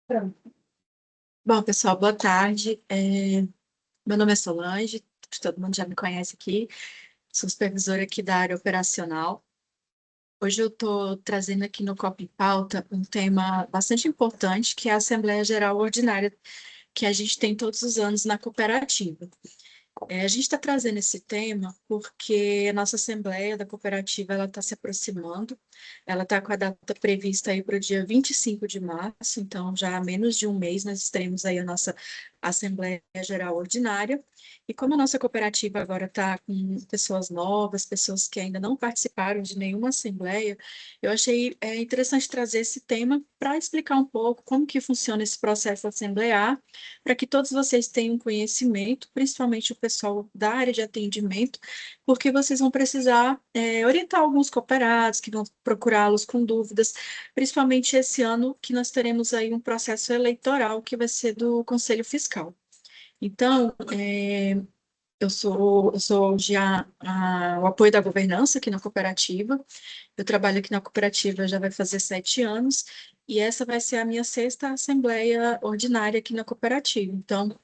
Pronto. Bom, pessoal, boa tarde. Meu nome é Solange, acho que todo mundo já me conhece aqui, sou supervisora aqui da área operacional. Hoje eu estou trazendo aqui no Copa em Pauta um tema bastante importante, que é a Assembleia Geral Ordinária, que a gente tem todos os anos na cooperativa. A gente está trazendo esse tema porque a nossa Assembleia da Cooperativa ela está se aproximando, ela está com a data prevista aí para o dia 25 de março, então já há menos de um mês nós teremos aí a nossa Assembleia Geral Ordinária, e como a nossa cooperativa agora está com pessoas novas, pessoas que ainda não participaram de nenhuma Assembleia, eu achei interessante trazer esse tema para explicar um pouco como que funciona esse processo assemblear, para que todos vocês tenham conhecimento, principalmente o pessoal da área de atendimento, porque vocês vão precisar orientar alguns cooperados que vão procurá-los com dúvidas, principalmente esse ano que nós teremos aí um processo eleitoral que vai ser do Conselho Fiscal. Então, eu sou hoje o apoio da governança aqui na cooperativa. Eu trabalho aqui na cooperativa já vai fazer 7 anos, e essa vai ser a minha sexta assembleia ordinária aqui na cooperativa. Então,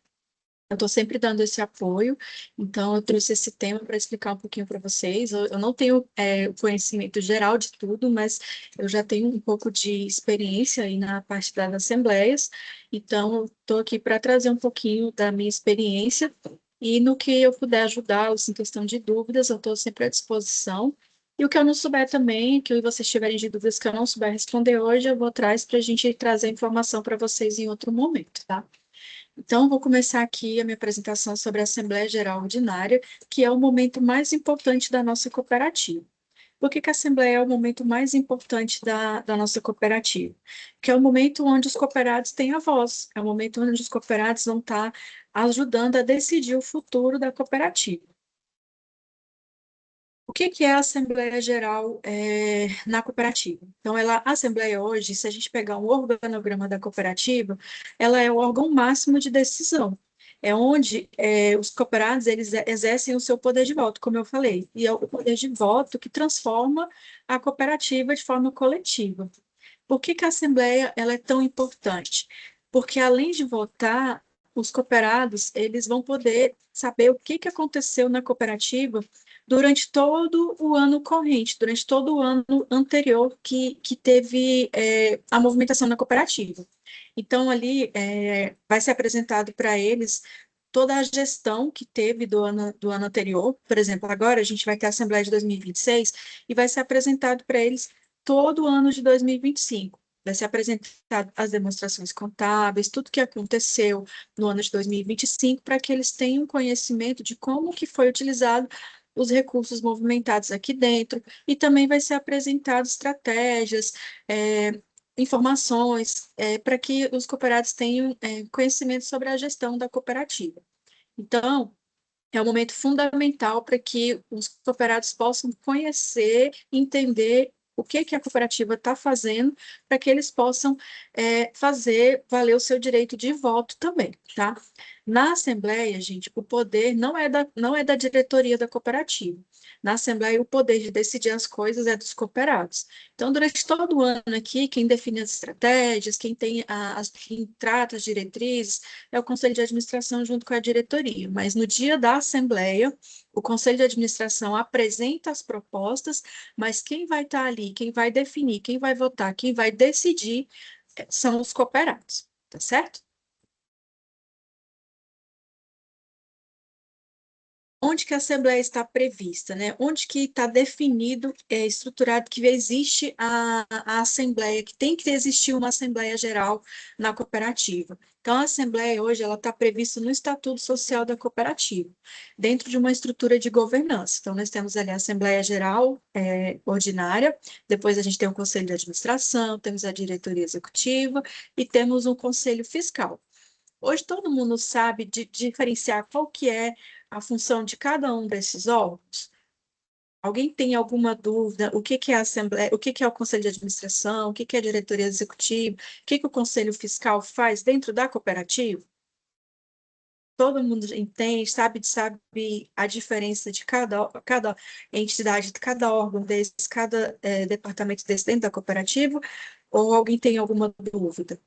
eu estou sempre dando esse apoio, então eu trouxe esse tema para explicar um pouquinho para vocês. Eu não tenho o conhecimento geral de tudo, mas eu já tenho um pouco de experiência aí na parte das assembleias, então estou aqui para trazer um pouquinho da minha experiência e no que eu puder ajudá-los em questão de dúvidas, eu estou sempre à disposição. E o que eu não souber também, que vocês tiverem de dúvidas que eu não souber responder hoje, eu vou atrás para a gente trazer informação para vocês em outro momento, tá? Então, vou começar aqui a minha apresentação sobre a Assembleia Geral Ordinária, que é o momento mais importante da nossa cooperativa. Por que que a Assembleia é o momento mais importante da nossa cooperativa? Que é o momento onde os cooperados têm a voz, é o momento onde os cooperados vão estar ajudando a decidir o futuro da cooperativa. O que que é a Assembleia Geral na cooperativa? Então, a Assembleia hoje, se a gente pegar um organograma da cooperativa, ela é o órgão máximo de decisão. É onde os cooperados eles exercem o seu poder de voto, como eu falei, e é o poder de voto que transforma a cooperativa de forma coletiva. Por que que a Assembleia ela é tão importante? Porque além de votar, os cooperados eles vão poder saber o que que aconteceu na cooperativa durante todo o ano corrente, durante todo o ano anterior que teve a movimentação na cooperativa. Então, ali vai ser apresentado para eles toda a gestão que teve do ano anterior. Por exemplo, agora a gente vai ter a Assembleia de 2026 e vai ser apresentado para eles todo o ano de 2025. Vai ser apresentado as demonstrações contábeis, tudo que aconteceu no ano de 2025, para que eles tenham conhecimento de como que foi utilizado os recursos movimentados aqui dentro, e também vai ser apresentado estratégias, informações, para que os cooperados tenham conhecimento sobre a gestão da cooperativa. Então, é um momento fundamental para que os cooperados possam conhecer, entender o que que a cooperativa está fazendo, para que eles possam fazer valer o seu direito de voto também, tá? Na Assembleia, gente, o poder não é da diretoria da cooperativa. Na Assembleia, o poder de decidir as coisas é dos cooperados. Então, durante todo o ano aqui, quem define as estratégias, quem trata as diretrizes, é o Conselho de Administração junto com a diretoria, mas no dia da Assembleia, o Conselho de Administração apresenta as propostas, mas quem vai estar ali, quem vai definir, quem vai votar, quem vai decidir, são os cooperados, tá certo? Onde que a Assembleia está prevista, né? Onde que está definido, estruturado que existe a Assembleia, que tem que existir uma Assembleia Geral na cooperativa. Então, a Assembleia hoje ela está prevista no Estatuto Social da Cooperativa, dentro de uma estrutura de governança. Então, nós temos ali a Assembleia Geral ordinária, depois a gente tem o Conselho de Administração, temos a diretoria executiva e temos um Conselho Fiscal. Hoje todo mundo sabe diferenciar qual que é a função de cada um desses órgãos? Alguém tem alguma dúvida? O que que é a Assembleia, o que que é o Conselho de Administração, o que que é a diretoria executiva, o que que o Conselho Fiscal faz dentro da cooperativa? Todo mundo entende, sabe a diferença de cada entidade, de cada órgão desse, cada departamento desse dentro da cooperativa? Ou alguém tem alguma dúvida?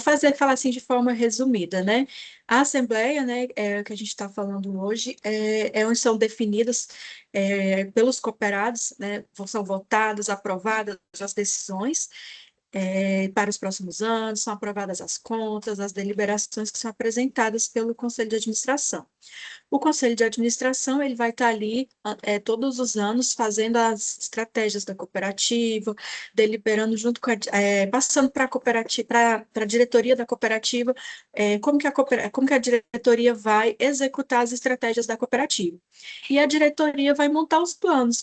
falar assim de forma resumida, né? A Assembleia, né, que a gente está falando hoje, onde são definidas pelos cooperados, né, são votadas, aprovadas as decisões para os próximos anos, são aprovadas as contas, as deliberações que são apresentadas pelo Conselho de Administração. O conselho de administração ele vai estar ali todos os anos fazendo as estratégias da cooperativa, deliberando junto com passando para a cooperativa, para a diretoria da cooperativa, como que a diretoria vai executar as estratégias da cooperativa. E a diretoria vai montar os planos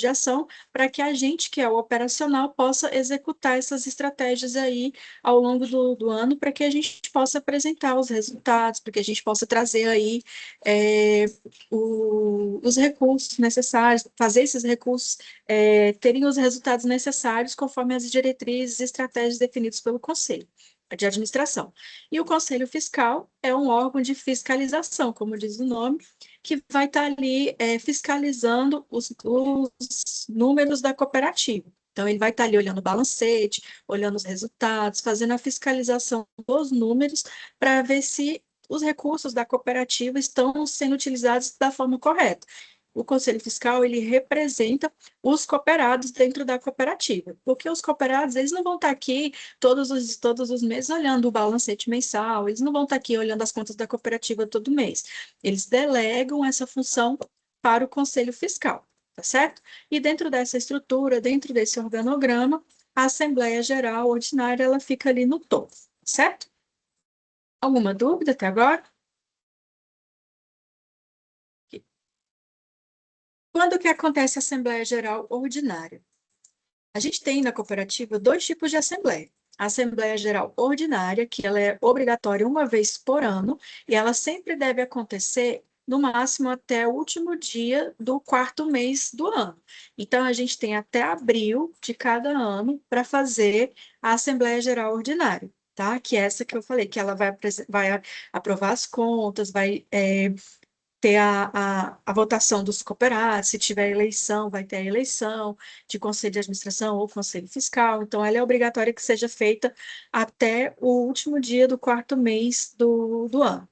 de ação para que a gente, que é o operacional, possa executar essas estratégias aí ao longo do ano, para que a gente possa apresentar os resultados, para que a gente possa trazer aí é, os recursos necessários, fazer esses recursos terem os resultados necessários conforme as diretrizes e estratégias definidas pelo Conselho de Administração. E o Conselho Fiscal é um órgão de fiscalização, como diz o nome, que vai estar ali fiscalizando os números da cooperativa. Então, ele vai estar ali olhando o balancete, olhando os resultados, fazendo a fiscalização dos números para ver se os recursos da cooperativa estão sendo utilizados da forma correta. O Conselho Fiscal, ele representa os cooperados dentro da cooperativa, porque os cooperados, eles não vão estar aqui todos os meses olhando o balancete mensal, eles não vão estar aqui olhando as contas da cooperativa todo mês. Eles delegam essa função para o Conselho Fiscal, tá certo? E dentro dessa estrutura, dentro desse organograma, a Assembleia Geral Ordinária, ela fica ali no topo, certo? Alguma dúvida até agora? Quando que acontece a Assembleia Geral Ordinária? A gente tem na cooperativa dois tipos de assembleia. A Assembleia Geral Ordinária, que ela é obrigatória uma vez por ano, e ela sempre deve acontecer no máximo até o último dia do quarto mês do ano. Então, a gente tem até abril de cada ano para fazer a Assembleia Geral Ordinária, tá? Que é essa que eu falei, que ela vai aprovar as contas, vai ter a votação dos cooperados, se tiver eleição, vai ter a eleição de conselho de administração ou conselho fiscal, então ela é obrigatória que seja feita até o último dia do quarto mês do ano.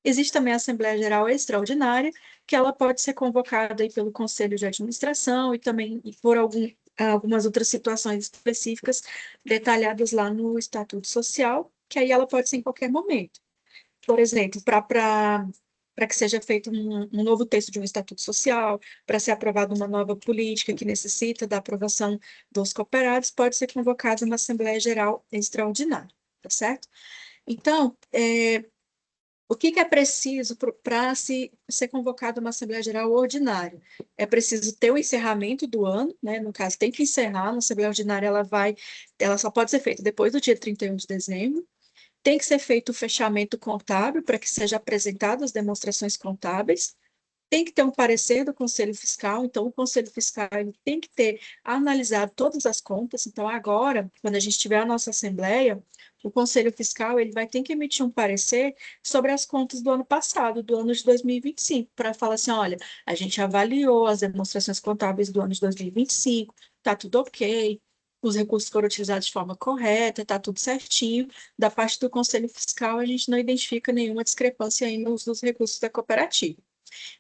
Existe também a Assembleia Geral Extraordinária, que ela pode ser convocada aí pelo Conselho de Administração e também por algumas outras situações específicas detalhadas lá no Estatuto Social, que aí ela pode ser em qualquer momento. Por exemplo, para que seja feito um novo texto de um estatuto social, para ser aprovada uma nova política que necessita da aprovação dos cooperados, pode ser convocada uma Assembleia Geral Extraordinária, tá certo? Então, o que é preciso para ser convocada uma Assembleia Geral Ordinária? É preciso ter o encerramento do ano, né? No caso, tem que encerrar, a Assembleia Ordinária ela só pode ser feita depois do dia 31 de dezembro, tem que ser feito o fechamento contábil para que sejam apresentadas as demonstrações contábeis. Tem que ter um parecer do Conselho Fiscal, então o Conselho Fiscal ele tem que ter analisado todas as contas. Então, agora, quando a gente tiver a nossa Assembleia, o Conselho Fiscal ele vai ter que emitir um parecer sobre as contas do ano passado, do ano de 2025, para falar assim: olha, a gente avaliou as demonstrações contábeis do ano de 2025, está tudo ok, os recursos foram utilizados de forma correta, está tudo certinho. Da parte do Conselho Fiscal, a gente não identifica nenhuma discrepância aí no uso dos recursos da cooperativa.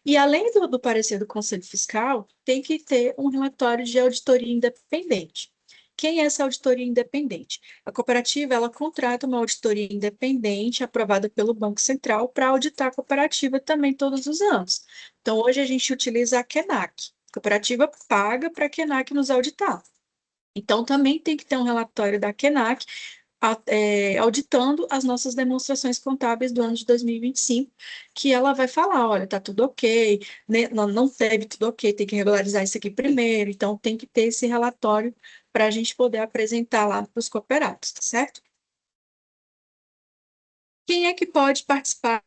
E além do parecer do Conselho Fiscal, tem que ter um relatório de auditoria independente. Quem é essa auditoria independente? A cooperativa, ela contrata uma auditoria independente aprovada pelo Banco Central para auditar a cooperativa também todos os anos. Então, hoje a gente utiliza a KENAC. A cooperativa paga para a KENAC nos auditar. Então, também tem que ter um relatório da KENAC auditando as nossas demonstrações contábeis do ano de 2025, que ela vai falar, olha, tá tudo ok, né, não teve tudo ok, tem que regularizar isso aqui primeiro, então tem que ter esse relatório para a gente poder apresentar lá para os cooperados, tá certo? Quem é que pode participar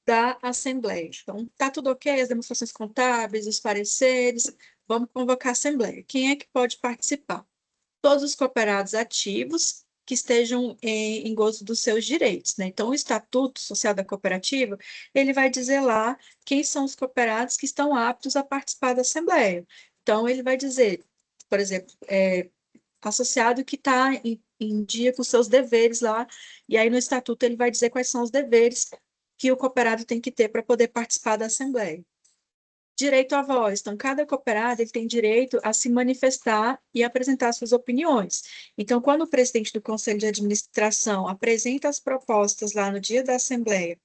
da Assembleia? Então, tá tudo ok, as demonstrações contábeis, os pareceres, vamos convocar a Assembleia. Quem é que pode participar? Todos os cooperados ativos que estejam em gozo dos seus direitos, né? Então, o Estatuto Social da Cooperativa, ele vai dizer lá quem são os cooperados que estão aptos a participar da Assembleia. Então, ele vai dizer, por exemplo, associado que está em dia com seus deveres lá, e aí no estatuto ele vai dizer quais são os deveres que o cooperado tem que ter para poder participar da Assembleia. Direito à voz. Então, cada cooperado ele tem direito a se manifestar e apresentar suas opiniões. Então, quando o presidente do Conselho de Administração apresenta as propostas lá no dia da Assembleia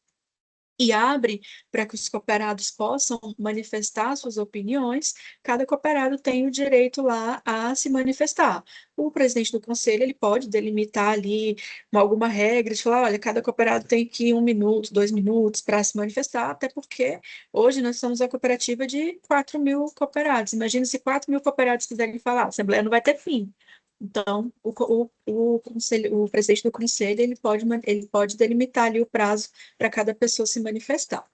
e abre para que os cooperados possam manifestar suas opiniões, cada cooperado tem o direito lá a se manifestar. O presidente do conselho ele pode delimitar ali alguma regra de falar, olha, cada cooperado tem que 1 minuto, 2 minutos para se manifestar, até porque hoje nós somos a cooperativa de 4.000 cooperados. Imagina se 4.000 cooperados quiserem falar, a Assembleia não vai ter fim. Então, o presidente do conselho ele pode delimitar ali o prazo para cada pessoa se manifestar.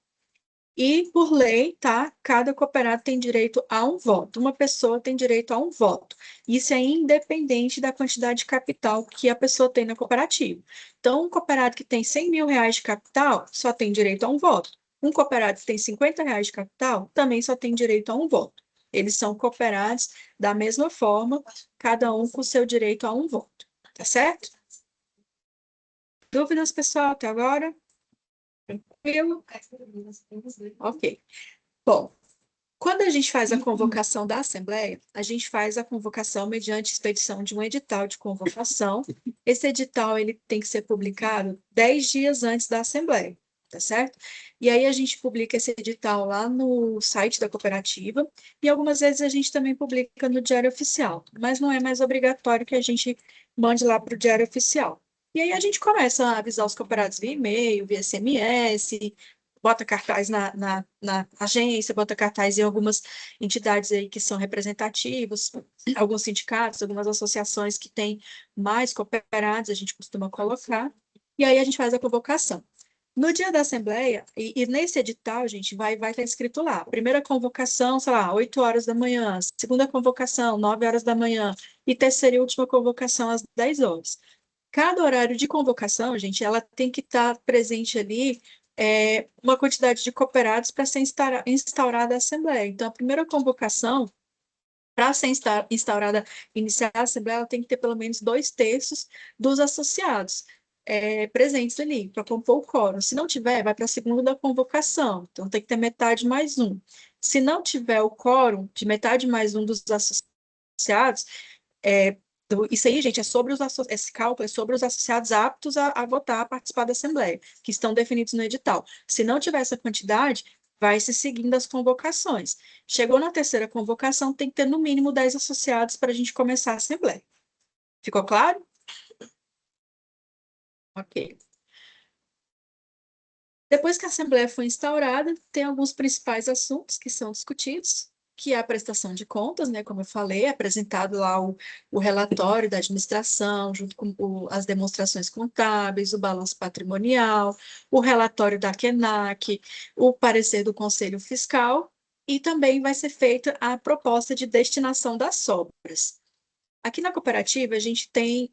E, por lei, tá? Cada cooperado tem direito a um voto. Uma pessoa tem direito a um voto. Isso é independente da quantidade de capital que a pessoa tem na cooperativa. Então, um cooperado que tem 100 mil reais de capital só tem direito a um voto. Um cooperado que tem 50 reais de capital também só tem direito a um voto. Eles são cooperados da mesma forma, cada um com seu direito a um voto. Tá certo? Dúvidas, pessoal, até agora? Tranquilo? Ok. Bom, quando a gente faz a convocação da Assembleia, a gente faz a convocação mediante expedição de um edital de convocação. Esse edital ele tem que ser publicado 10 dias antes da Assembleia, tá certo? E aí a gente publica esse edital lá no site da cooperativa e algumas vezes a gente também publica no Diário Oficial, mas não é mais obrigatório que a gente mande lá para o Diário Oficial. E aí a gente começa a avisar os cooperados via e-mail, via SMS, bota cartaz na agência, bota cartaz em algumas entidades aí que são representativos, alguns sindicatos, algumas associações que têm mais cooperados, a gente costuma colocar, e aí a gente faz a convocação. No dia da Assembleia, e nesse edital, gente, vai estar escrito lá, primeira convocação, sei lá, 8 horas da manhã, segunda convocação, 9 horas da manhã, e terceira e última convocação às 10 horas. Cada horário de convocação, gente, ela tem que estar presente ali uma quantidade de cooperados para ser instaurada a Assembleia. Então, a primeira convocação, para ser instaurada, iniciar a Assembleia, ela tem que ter pelo menos 2/3 dos associados presentes ali, para compor o quórum. Se não tiver, vai para a segunda convocação. Então, tem que ter metade mais um. Se não tiver o quórum de metade mais um dos associados, isso aí, gente, esse cálculo é sobre os associados aptos a votar, a participar da Assembleia, que estão definidos no edital. Se não tiver essa quantidade, vai se seguindo as convocações. Chegou na terceira convocação, tem que ter no mínimo 10 associados para a gente começar a Assembleia. Ficou claro? Ok. Depois que a Assembleia foi instaurada, tem alguns principais assuntos que são discutidos, que é a prestação de contas, né, como eu falei, é apresentado lá o relatório da administração, junto com as demonstrações contábeis, o balanço patrimonial, o relatório da QUENAC, o parecer do Conselho Fiscal, e também vai ser feita a proposta de destinação das sobras. Aqui na cooperativa, a gente tem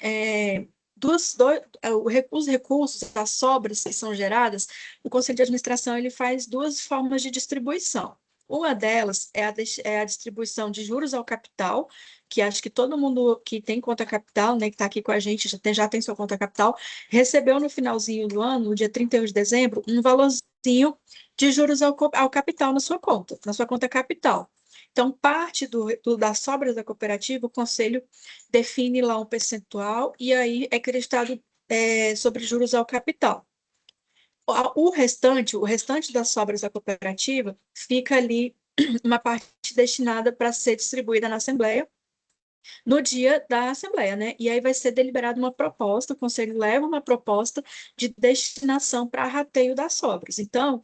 os recursos, as sobras que são geradas, o Conselho de Administração ele faz duas formas de distribuição. Uma delas é a distribuição de juros ao capital, que acho que todo mundo que tem conta capital, né, que está aqui com a gente, já tem sua conta capital, recebeu no finalzinho do ano, no dia 31 de dezembro, um valorzinho de juros ao capital na sua conta capital. Então, parte das sobras da cooperativa, o conselho define lá um percentual e aí é acreditado sobre juros ao capital. O restante das sobras da cooperativa fica ali uma parte destinada para ser distribuída na Assembleia, no dia da Assembleia, né? E aí vai ser deliberada uma proposta, o Conselho leva uma proposta de destinação para rateio das sobras. Então,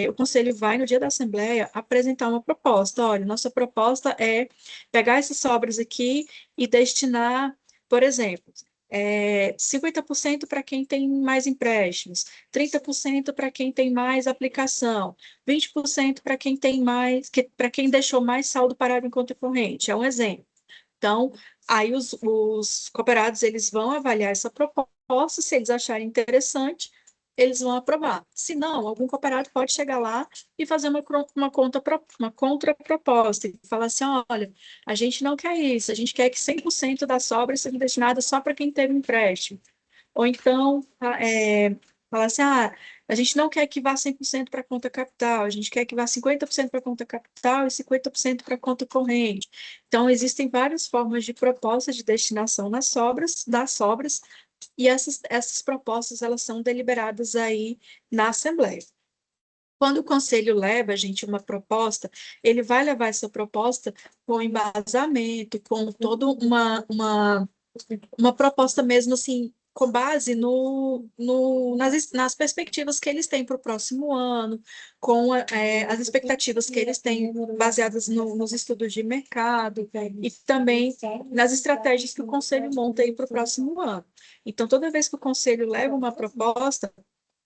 o Conselho vai, no dia da Assembleia, apresentar uma proposta. Olha, nossa proposta é pegar essas sobras aqui e destinar, por exemplo, 50% para quem tem mais empréstimos, 30% para quem tem mais aplicação, 20% para quem tem mais, para quem deixou mais saldo parado em conta corrente. É um exemplo. Então, aí os cooperados eles vão avaliar essa proposta, se eles acharem interessante, eles vão aprovar. Se não, algum cooperado pode chegar lá e fazer uma contraproposta e falar assim, olha, a gente não quer isso, a gente quer que 100% das sobras sejam destinadas só para quem teve empréstimo. Ou então, falar assim, a gente não quer que vá 100% para a conta capital, a gente quer que vá 50% para a conta capital e 50% para a conta corrente. Então, existem várias formas de propostas de destinação das sobras, e essas propostas, elas são deliberadas aí na Assembleia. Quando o conselho leva, gente, uma proposta, ele vai levar essa proposta com embasamento, com toda uma proposta mesmo assim, com base nas perspectivas que eles têm para o próximo ano, com as expectativas que eles têm baseadas nos estudos de mercado e também nas estratégias que o conselho monta aí para o próximo ano. Então, toda vez que o conselho leva uma proposta,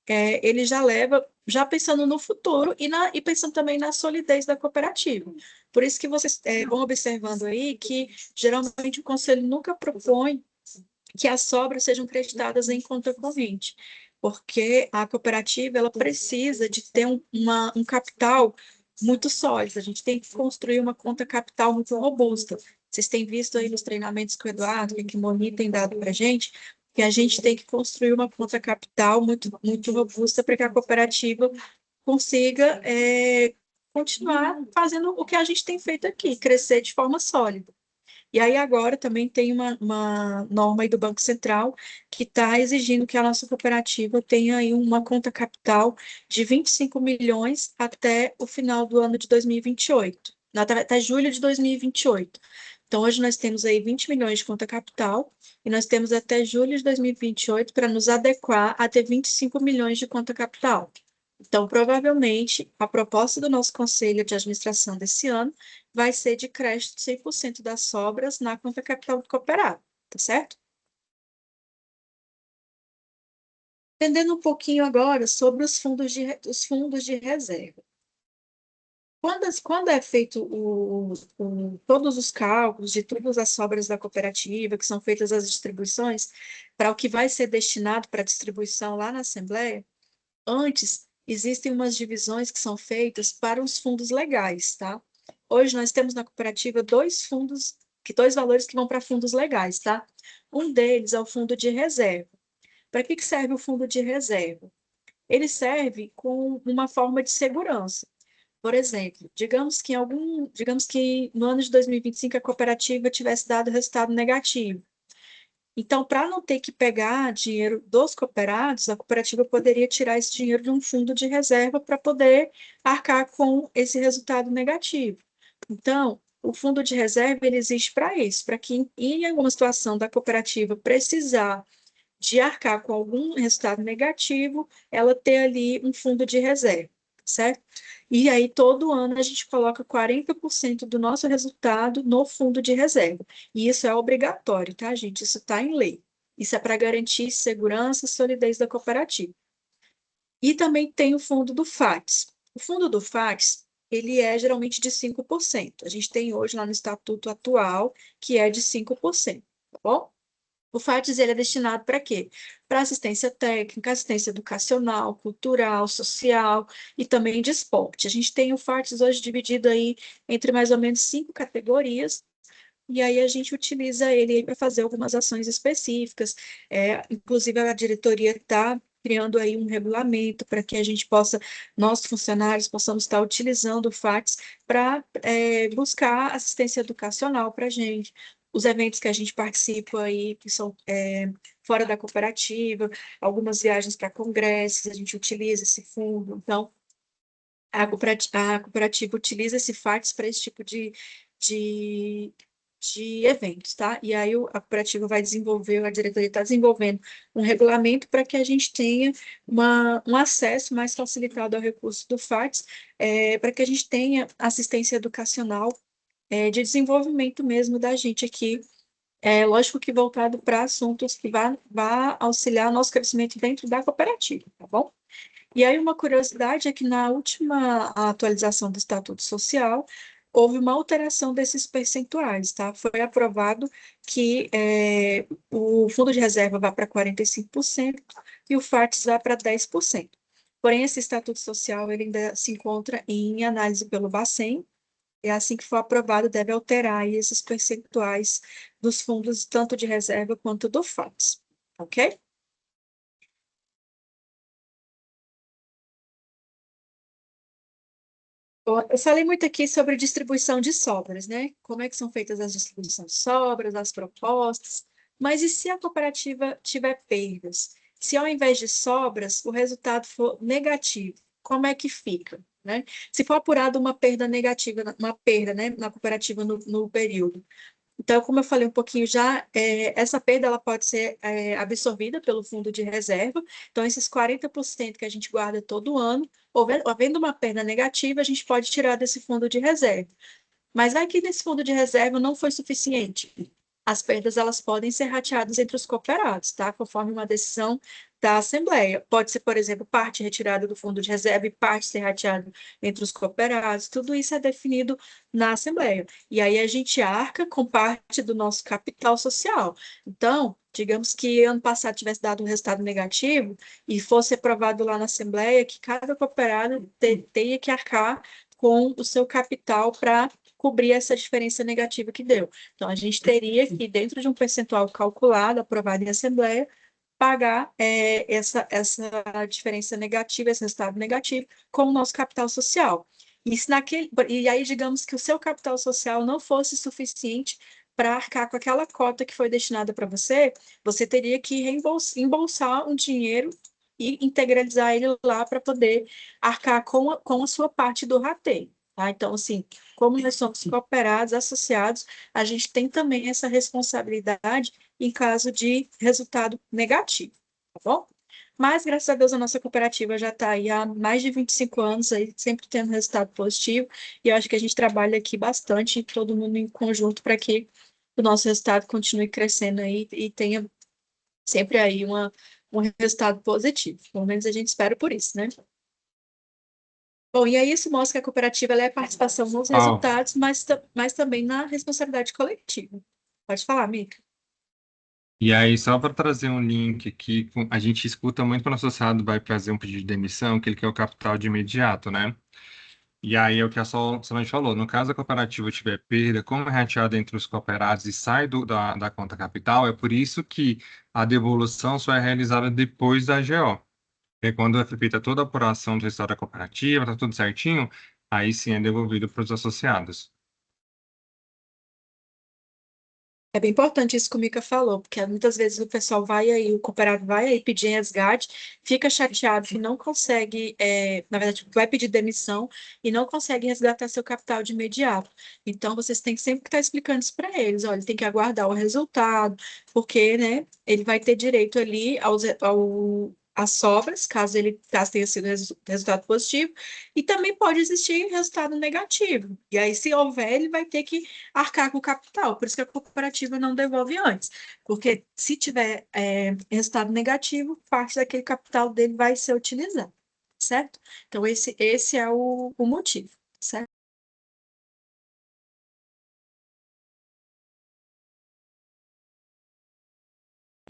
ele já leva, já pensando no futuro e pensando também na solidez da cooperativa. Por isso que vocês vão observando aí que, geralmente, o conselho nunca propõe que as sobras sejam creditadas em conta corrente, porque a cooperativa ela precisa de ter um capital muito sólido, a gente tem que construir uma conta capital muito robusta. Vocês têm visto aí nos treinamentos que o Eduardo e que o Moni tem dado para a gente, que a gente tem que construir uma conta capital muito robusta para que a cooperativa consiga continuar fazendo o que a gente tem feito aqui, crescer de forma sólida. E aí agora também tem uma norma aí do Banco Central que está exigindo que a nossa cooperativa tenha aí uma conta capital de 25 milhões até o final do ano de 2028, até julho de 2028. Então, hoje nós temos aí 20 milhões de conta capital e nós temos até julho de 2028 para nos adequar a ter 25 milhões de conta capital. Então, provavelmente, a proposta do nosso conselho de administração desse ano vai ser de crédito de 100% das sobras na conta capital do cooperado, tá certo? Entendendo um pouquinho agora sobre os fundos de reserva. Quando é feito todos os cálculos de todas as sobras da cooperativa, que são feitas as distribuições, para o que vai ser destinado para distribuição lá na Assembleia, antes existem umas divisões que são feitas para os fundos legais, tá? Hoje nós temos na cooperativa dois valores que vão para fundos legais, tá? Um deles é o fundo de reserva. Para que serve o fundo de reserva? Ele serve com uma forma de segurança. Por exemplo, digamos que no ano de 2025 a cooperativa tivesse dado resultado negativo. Então, para não ter que pegar dinheiro dos cooperados, a cooperativa poderia tirar esse dinheiro de um fundo de reserva para poder arcar com esse resultado negativo. Então, o fundo de reserva ele existe para isso, para que em alguma situação da cooperativa precisar de arcar com algum resultado negativo, ela ter ali um fundo de reserva, certo? E aí, todo ano, a gente coloca 40% do nosso resultado no fundo de reserva. E isso é obrigatório, tá, gente? Isso está em lei. Isso é para garantir segurança e solidez da cooperativa. E também tem o fundo do FATS. O fundo do FATS, ele é geralmente de 5%. A gente tem hoje lá no estatuto atual, que é de 5%, tá bom? O FATES ele é destinado para quê? Para assistência técnica, assistência educacional, cultural, social e também de esporte. A gente tem o FATES hoje dividido aí entre mais ou menos 5 categorias, e aí a gente utiliza ele para fazer algumas ações específicas. Inclusive, a diretoria está criando aí um regulamento para que a gente possa, nós funcionários, possamos estar utilizando o FATES para buscar assistência educacional para a gente. Os eventos que a gente participa aí, que são fora da cooperativa, algumas viagens para congressos, a gente utiliza esse fundo. Então, a cooperativa utiliza esse FATES para esse tipo de, de eventos, tá? E aí a cooperativa vai desenvolver, a diretoria está desenvolvendo um regulamento para que a gente tenha um acesso mais facilitado ao recurso do FATES, para que a gente tenha assistência educacional, de desenvolvimento mesmo da gente aqui, lógico que voltado para assuntos que vá auxiliar o nosso crescimento dentro da cooperativa, tá bom? E aí, uma curiosidade é que na última atualização do Estatuto Social, houve uma alteração desses percentuais, tá? Foi aprovado que o fundo de reserva vá para 45% e o FATS vá para 10%. Porém, esse estatuto social ele ainda se encontra em análise pelo Bacen, e assim que for aprovado, deve alterar aí esses percentuais dos fundos, tanto de reserva quanto do FATS, ok? Bom, eu falei muito aqui sobre distribuição de sobras, né? Como é que são feitas as distribuições de sobras, as propostas, mas e se a cooperativa tiver perdas? Se ao invés de sobras, o resultado for negativo, como é que fica, né? Se for apurada uma perda negativa, uma perda, né, na cooperativa no período, então, como eu falei um pouquinho já, essa perda ela pode ser absorvida pelo fundo de reserva. Então, esses 40% que a gente guarda todo ano, havendo uma perda negativa, a gente pode tirar desse fundo de reserva. Mas vai que nesse fundo de reserva não foi suficiente. As perdas elas podem ser rateadas entre os cooperados, tá? Conforme uma decisão da Assembleia. Pode ser, por exemplo, parte retirada do fundo de reserva e parte ser rateada entre os cooperados. Tudo isso é definido na Assembleia. E aí a gente arca com parte do nosso capital social. Então, digamos que ano passado tivesse dado um resultado negativo e fosse aprovado lá na Assembleia que cada cooperado tenha que arcar com o seu capital para cobrir essa diferença negativa que deu. Então, a gente teria que, dentro de um percentual calculado, aprovado em Assembleia, pagar essa diferença negativa, esse resultado negativo, com o nosso capital social. E aí, digamos que o seu capital social não fosse suficiente para arcar com aquela cota que foi destinada para você, você teria que embolsar um dinheiro e integralizar ele lá para poder arcar com a sua parte do rateio. Tá? Então, assim, como nós somos cooperados, associados, a gente tem também essa responsabilidade em caso de resultado negativo, tá bom? Mas, graças a Deus, a nossa cooperativa já está aí há mais de 25 anos, aí, sempre tendo resultado positivo, e eu acho que a gente trabalha aqui bastante, todo mundo em conjunto, para que o nosso resultado continue crescendo aí e tenha sempre aí um resultado positivo. Pelo menos a gente espera por isso, né? Bom, e aí isso mostra que a cooperativa ela é participação nos Ó, resultados, mas também na responsabilidade coletiva. Pode falar, Mica. e aí, só para trazer um link aqui, a gente escuta muito quando o associado vai fazer um pedido de demissão, que ele quer o capital de imediato, né? E aí é o que a Solange falou, no caso a cooperativa tiver perda, como é rateada entre os cooperados e sai da conta capital, é por isso que a devolução só é realizada depois da GO. É quando é feita toda a apuração do resultado da cooperativa, tá tudo certinho, aí sim é devolvido para os associados. É bem importante isso que o Mica falou, porque muitas vezes o pessoal vai aí, o cooperado vai aí pedir resgate, fica chateado que não consegue, na verdade, vai pedir demissão e não consegue resgatar seu capital de imediato. Então, vocês têm sempre que estar explicando isso para eles. Olha, ele tem que aguardar o resultado, porque, né, ele vai ter direito ali às sobras, caso tenha sido resultado positivo, e também pode existir resultado negativo. E aí, se houver, ele vai ter que arcar com o capital. Por isso que a cooperativa não devolve antes. Porque se tiver resultado negativo, parte daquele capital dele vai ser utilizado, certo? Então, esse é o motivo, certo?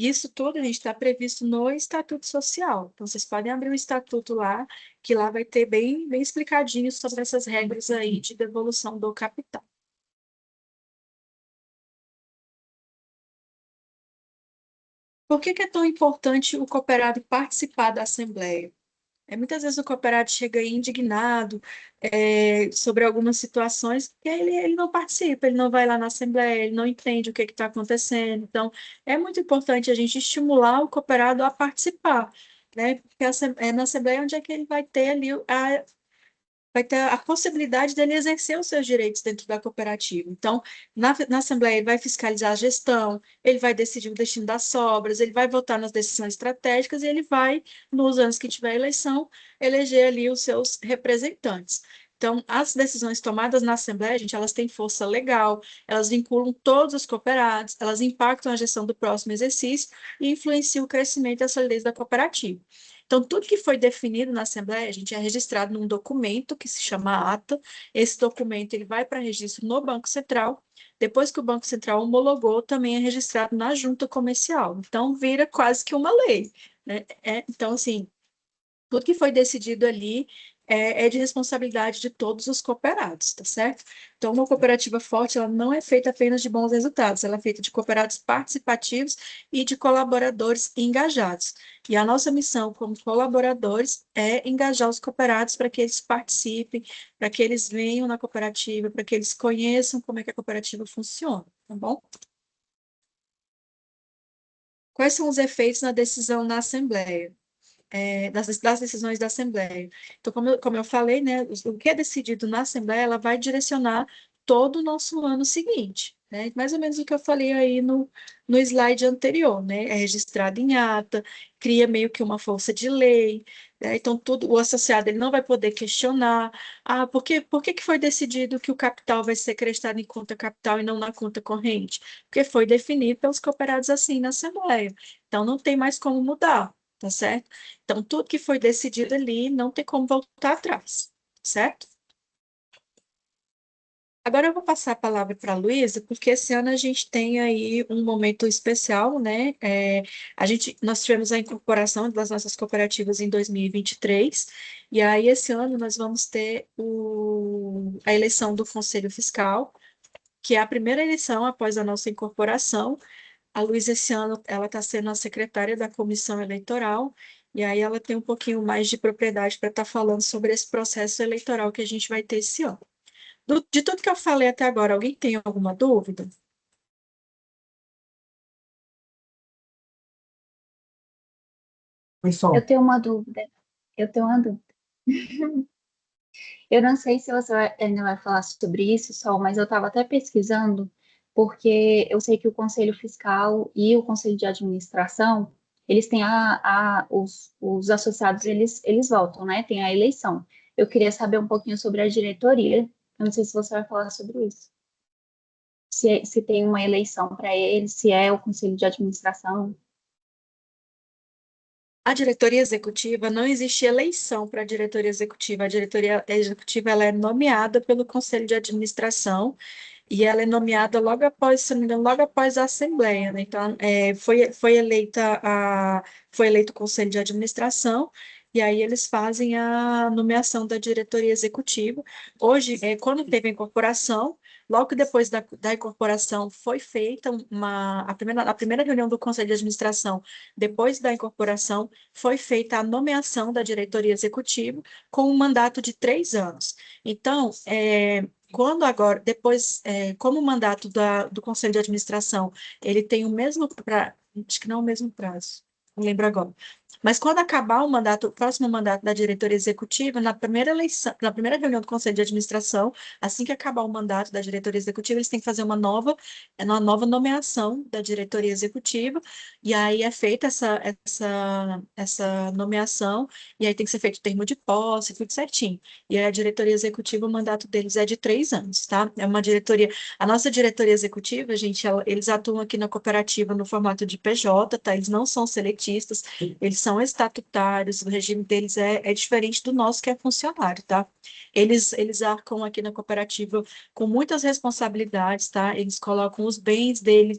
Isso tudo, a gente está previsto no Estatuto Social. Então, vocês podem abrir o Estatuto lá, que lá vai ter bem explicadinho sobre essas regras aí de devolução do capital. Por que que é tão importante o cooperado participar da Assembleia? Muitas vezes o cooperado chega aí indignado sobre algumas situações, porque ele não participa, ele não vai lá na Assembleia, ele não entende o que está acontecendo. Então, é muito importante a gente estimular o cooperado a participar, né? Porque é na Assembleia onde é que ele vai ter a possibilidade dele exercer os seus direitos dentro da cooperativa. Então, na Assembleia, ele vai fiscalizar a gestão, ele vai decidir o destino das sobras, ele vai votar nas decisões estratégicas e ele vai, nos anos que tiver eleição, eleger ali os seus representantes. Então, as decisões tomadas na Assembleia, gente, elas têm força legal, elas vinculam todos os cooperados, elas impactam a gestão do próximo exercício e influenciam o crescimento e a solidez da cooperativa. Então, tudo que foi definido na Assembleia, a gente é registrado num documento que se chama ata. Esse documento ele vai para registro no Banco Central. Depois que o Banco Central homologou, também é registrado na Junta Comercial. Então, vira quase que uma lei, né? Então, assim, tudo que foi decidido ali é de responsabilidade de todos os cooperados, tá certo? Então, uma cooperativa forte, ela não é feita apenas de bons resultados, ela é feita de cooperados participativos e de colaboradores engajados. E a nossa missão como colaboradores é engajar os cooperados para que eles participem, para que eles venham na cooperativa, para que eles conheçam como é que a cooperativa funciona, tá bom? Quais são os efeitos na decisão na Assembleia? Das decisões da Assembleia. Então, como eu falei, né, o que é decidido na Assembleia, ela vai direcionar todo o nosso ano seguinte, né? Mais ou menos o que eu falei aí no slide anterior, né? É registrado em ata, cria meio que uma força de lei, né? Então, tudo, o associado ele não vai poder questionar, por que que foi decidido que o capital vai ser creditado em conta capital e não na conta corrente? Porque foi definido pelos cooperados assim na Assembleia. Então, não tem mais como mudar, tá certo? Então, tudo que foi decidido ali não tem como voltar atrás, certo? Agora eu vou passar a palavra para a Luísa, porque esse ano a gente tem aí um momento especial, né? Nós tivemos a incorporação das nossas cooperativas em 2023, e aí esse ano nós vamos ter a eleição do Conselho Fiscal, que é a primeira eleição após a nossa incorporação. A Luísa, esse ano, ela está sendo a secretária da comissão eleitoral, e aí ela tem um pouquinho mais de propriedade para estar falando sobre esse processo eleitoral que a gente vai ter esse ano. De tudo que eu falei até agora, alguém tem alguma dúvida? Eu tenho uma dúvida. Eu tenho uma dúvida. Eu não sei se você ainda vai falar sobre isso, Sol, mas eu estava até pesquisando, porque eu sei que o Conselho Fiscal e o Conselho de Administração, eles têm os associados, eles votam, né? Tem a eleição. Eu queria saber um pouquinho sobre a diretoria. Eu não sei se você vai falar sobre isso. Se tem uma eleição para eles, se é o Conselho de Administração. A diretoria executiva, não existe eleição para a diretoria executiva. A diretoria executiva ela é nomeada pelo Conselho de Administração e ela é nomeada logo após, se não me engano, logo após a Assembleia, né? Então, foi eleito o Conselho de Administração, e aí eles fazem a nomeação da diretoria executiva. Hoje, quando teve a incorporação, logo depois da incorporação, foi feita a primeira reunião do Conselho de Administração, depois da incorporação, foi feita a nomeação da diretoria executiva com um mandato de 3 anos. Então, quando agora, depois, como o mandato do Conselho de Administração, ele tem o mesmo acho que não o mesmo prazo, não lembro agora. Mas quando acabar o próximo mandato da diretoria executiva, na primeira eleição, na primeira reunião do Conselho de Administração, assim que acabar o mandato da diretoria executiva, eles têm que fazer uma nova nomeação da diretoria executiva, e aí é feita essa nomeação, e aí tem que ser feito o termo de posse, tudo certinho. E aí a diretoria executiva, o mandato deles é de 3 anos, tá? É uma diretoria. A nossa diretoria executiva, gente, eles atuam aqui na cooperativa no formato de PJ, tá? Eles não são seletistas, eles são estatutários, o regime deles é diferente do nosso, que é funcionário, tá? Eles arcam aqui na cooperativa com muitas responsabilidades, tá? Eles colocam os bens deles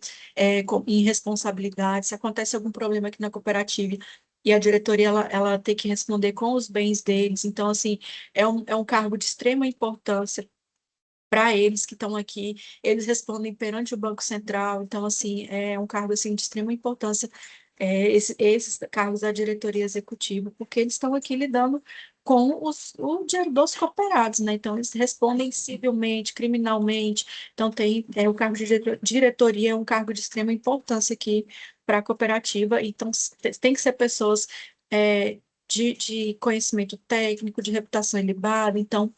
em responsabilidade. Se acontece algum problema aqui na cooperativa, e a diretoria ela tem que responder com os bens deles. Então, assim, é um cargo de extrema importância para eles que estão aqui. Eles respondem perante o Banco Central. Então, assim, é um cargo assim, de extrema importância, esses cargos da diretoria executiva, porque eles estão aqui lidando com o dinheiro dos cooperados, né? Então, eles respondem civilmente, criminalmente. Então, o cargo de diretoria é um cargo de extrema importância aqui para a cooperativa. Então, tem que ser pessoas de conhecimento técnico, de reputação ilibada. Então,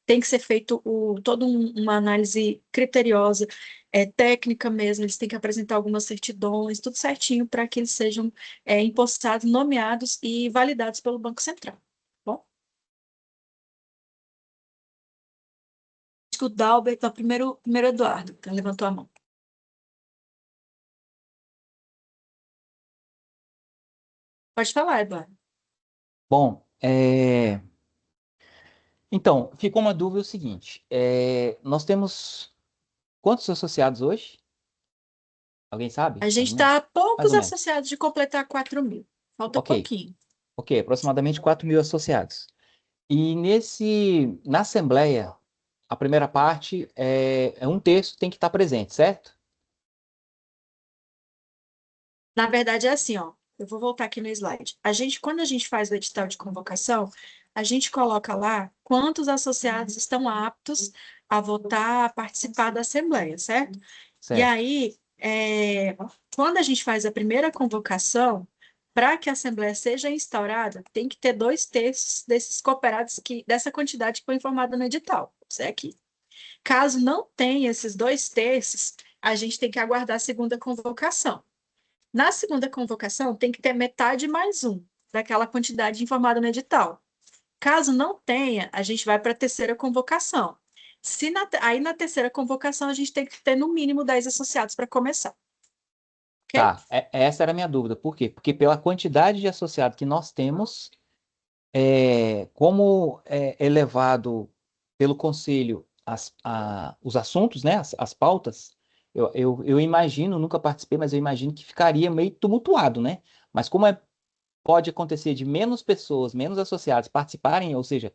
tem que ser feito toda uma análise criteriosa, técnica mesmo, eles têm que apresentar algumas certidões, tudo certinho para que eles sejam empossados, nomeados e validados pelo Banco Central. Bom, acho que o Dalbert é o primeiro Eduardo, que levantou a mão. Pode falar, Eduardo. Bom, então, ficou uma dúvida o seguinte: nós temos quantos associados hoje? Alguém sabe? A Mais gente ou menos? está Mais poucos ou menos. associados de completar 4.000. Falta Ok, pouquinho. ok, aproximadamente 4.000 associados. E na Assembleia, a primeira parte é um terço tem que estar presente, certo? Na verdade, é assim, ó. Eu vou voltar aqui no slide. Quando a gente faz o edital de convocação, a gente coloca lá quantos associados estão aptos a votar, a participar da Assembleia, certo? E Certo. aí, quando a gente faz a primeira convocação, para que a Assembleia seja instaurada, tem que ter 2/3 desses cooperados dessa quantidade que foi informada no edital. Isso é aqui. Caso não tenha esses 2/3, a gente tem que aguardar a segunda convocação. Na segunda convocação, tem que ter metade mais um daquela quantidade informada no edital. Caso não tenha, a gente vai para a terceira convocação. Aí na terceira convocação, a gente tem que ter no mínimo 10 associados para começar. Ok? Tá, essa era a minha dúvida. Por quê? Porque pela quantidade de associados que nós temos, como é elevado pelo conselho os assuntos, né, as pautas, eu imagino, nunca participei, mas eu imagino que ficaria meio tumultuado, né? Mas como pode acontecer de menos pessoas, menos associados participarem, ou seja,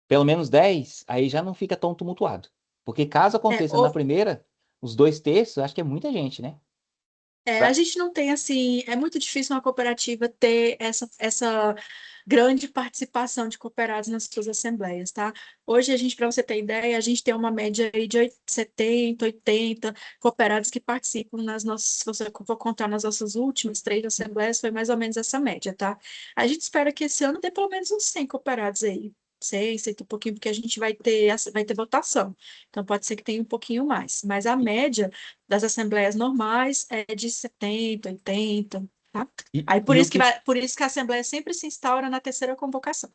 pelo menos 10, aí já não fica tão tumultuado. Porque caso É, aconteça na primeira, os 2/3, eu acho que é muita gente, né? a gente não tem assim, é muito difícil uma cooperativa ter essa grande participação de cooperados nas suas assembleias, tá? Hoje, para você ter ideia, a gente tem uma média aí de 70, 80 cooperados que participam nas nossas, se você for contar nas nossas últimas 3 assembleias, foi mais ou menos essa média, tá? A gente espera que esse ano dê pelo menos uns 100 cooperados aí. 100 e pouquinho, porque a gente vai ter votação. Então, pode ser que tenha um pouquinho mais. Mas a média das assembleias normais é de 70, 80, tá? E, Aí e o que por isso que a assembleia sempre se instaura na terceira convocação.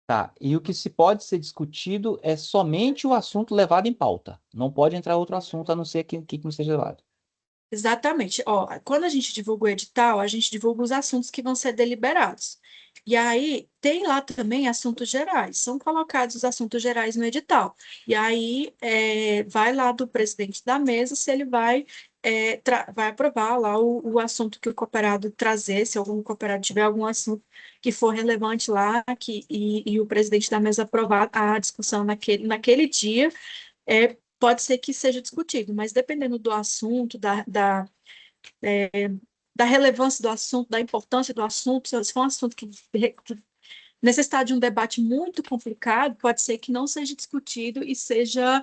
Tá, e o que se pode ser discutido é somente o assunto levado em pauta. Não pode entrar outro assunto a não ser que não seja levado. Exatamente. Ó, quando a gente divulga o edital, a gente divulga os assuntos que vão ser deliberados. E aí tem lá também assuntos gerais. São colocados os assuntos gerais no edital. E aí vai lá do presidente da mesa se ele vai aprovar lá o assunto que o cooperado trazer, se algum cooperado tiver algum assunto que for relevante lá, e o presidente da mesa aprovar a discussão naquele dia, pode ser que seja discutido, mas dependendo do assunto, da relevância do assunto, da importância do assunto, se for um assunto que necessitar de um debate muito complicado, pode ser que não seja discutido e seja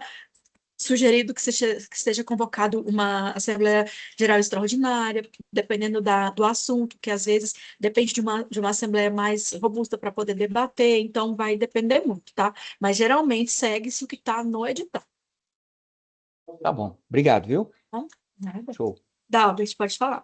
sugerido que seja convocado uma Assembleia Geral Extraordinária, dependendo do assunto, que às vezes depende de uma Assembleia mais robusta para poder debater, então vai depender muito, tá? Mas geralmente segue-se o que está no edital. Tá bom. Obrigado, viu? Tá? Nada. Show. Dalvis, pode falar.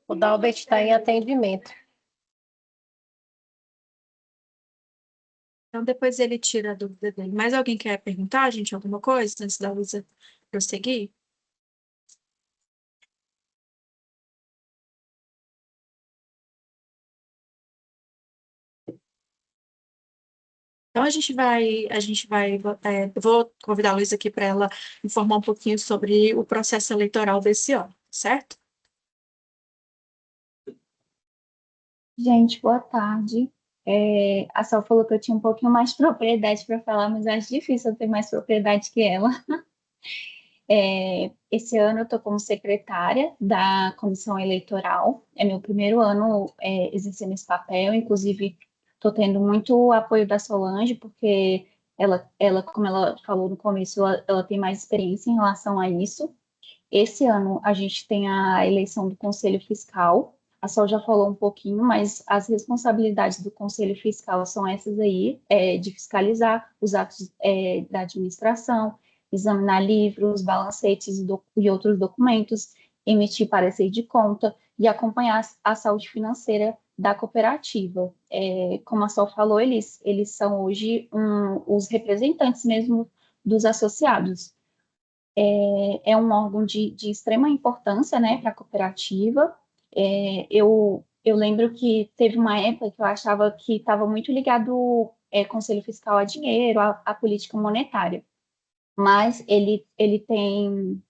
O Dalbert está em atendimento. Então, depois ele tira a dúvida dele. Mais alguém quer perguntar, gente, alguma coisa antes da Luísa prosseguir? Então, eu vou convidar a Luísa aqui para ela informar um pouquinho sobre o processo eleitoral desse ano, certo? Gente, boa tarde. A Sol falou que eu tinha um pouquinho mais de propriedade para falar, mas eu acho difícil eu ter mais propriedade que ela. Esse ano eu estou como secretária da comissão eleitoral. É meu primeiro ano exercendo esse papel. Inclusive, estou tendo muito apoio da Solange, porque como ela falou no começo, ela tem mais experiência em relação a isso. Esse ano a gente tem a eleição do Conselho Fiscal. A Sol já falou um pouquinho, mas as responsabilidades do Conselho Fiscal são essas aí, de fiscalizar os atos da administração, examinar livros, balancetes e outros documentos, emitir parecer de conta e acompanhar a saúde financeira da cooperativa. Como a Sol falou, eles são hoje os representantes mesmo dos associados. É um órgão de extrema importância, né, para a cooperativa. Eu lembro que teve uma época que eu achava que estava muito ligado Conselho Fiscal a dinheiro, a política monetária, mas ele tem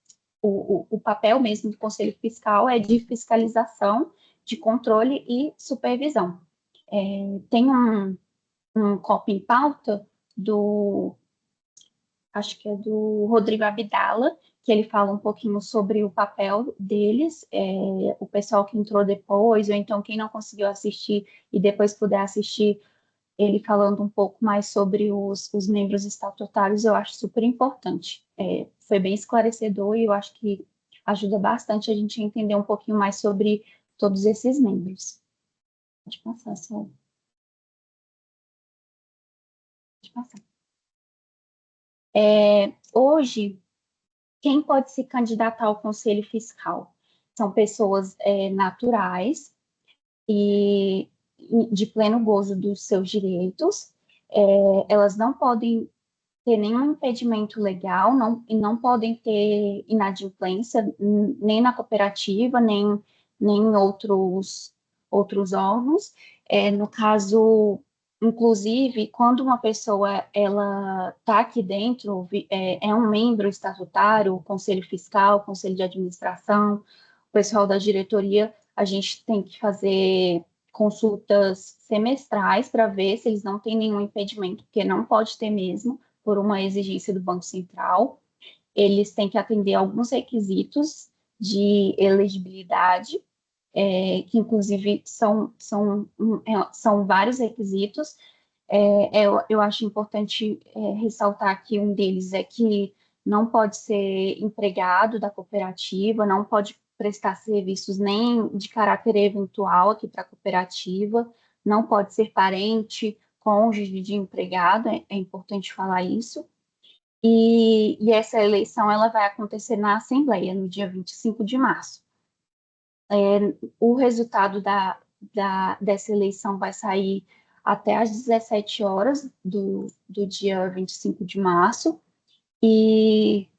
o papel mesmo do Conselho Fiscal é de fiscalização, de controle e supervisão. Tem um copo em pauta acho que é do Rodrigo Abdala, que ele fala um pouquinho sobre o papel deles, o pessoal que entrou depois, ou então quem não conseguiu assistir e depois puder assistir, ele falando um pouco mais sobre os membros estatutários, eu acho super importante. Foi bem esclarecedor e eu acho que ajuda bastante a gente a entender um pouquinho mais sobre todos esses membros. Pode passar, só. Pode passar. Hoje, quem pode se candidatar ao Conselho Fiscal? São pessoas naturais e de pleno gozo dos seus direitos. Elas não podem ter nenhum impedimento legal e não podem ter inadimplência nem na cooperativa, nem em outros órgãos. No caso, inclusive, quando uma pessoa ela está aqui dentro, é um membro estatutário, o Conselho Fiscal, o Conselho de Administração, o pessoal da diretoria, a gente tem que fazer consultas semestrais para ver se eles não têm nenhum impedimento, porque não pode ter mesmo, por uma exigência do Banco Central. Eles têm que atender alguns requisitos de elegibilidade, que inclusive são vários requisitos. Eu acho importante ressaltar que um deles é que não pode ser empregado da cooperativa, não pode prestar serviços nem de caráter eventual aqui para a cooperativa, não pode ser parente, cônjuge de empregado, é importante falar isso. E essa eleição ela vai acontecer na Assembleia, no dia 25 de março. O resultado dessa eleição vai sair até às 17 horas do dia 25 de março, e